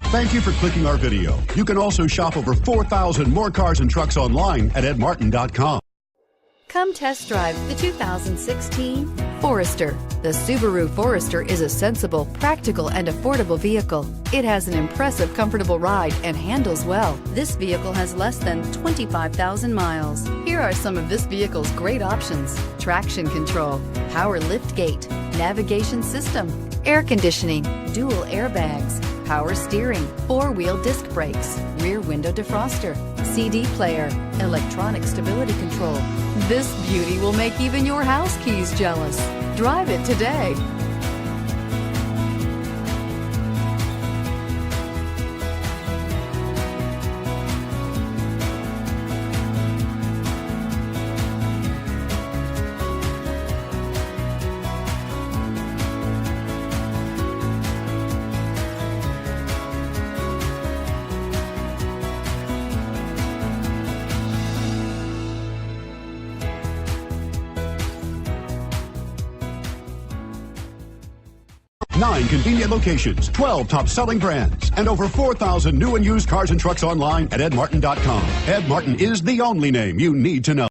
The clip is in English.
Thank you for clicking our video. You can also shop over 4,000 more cars and trucks online at edmartin.com. Come test drive the 2016 Forester. The Subaru Forester is a sensible, practical, and affordable vehicle. It has an impressive, comfortable ride and handles well. This vehicle has less than 25,000 miles. Here are some of this vehicle's great options: traction control, power liftgate, navigation system, air conditioning, dual airbags, power steering, four-wheel disc brakes, rear window defroster, CD player, electronic stability control. This beauty will make even your house keys jealous. Drive it today. Nine convenient locations, 12 top-selling brands, and over 4,000 new and used cars and trucks online at edmartin.com. Ed Martin is the only name you need to know.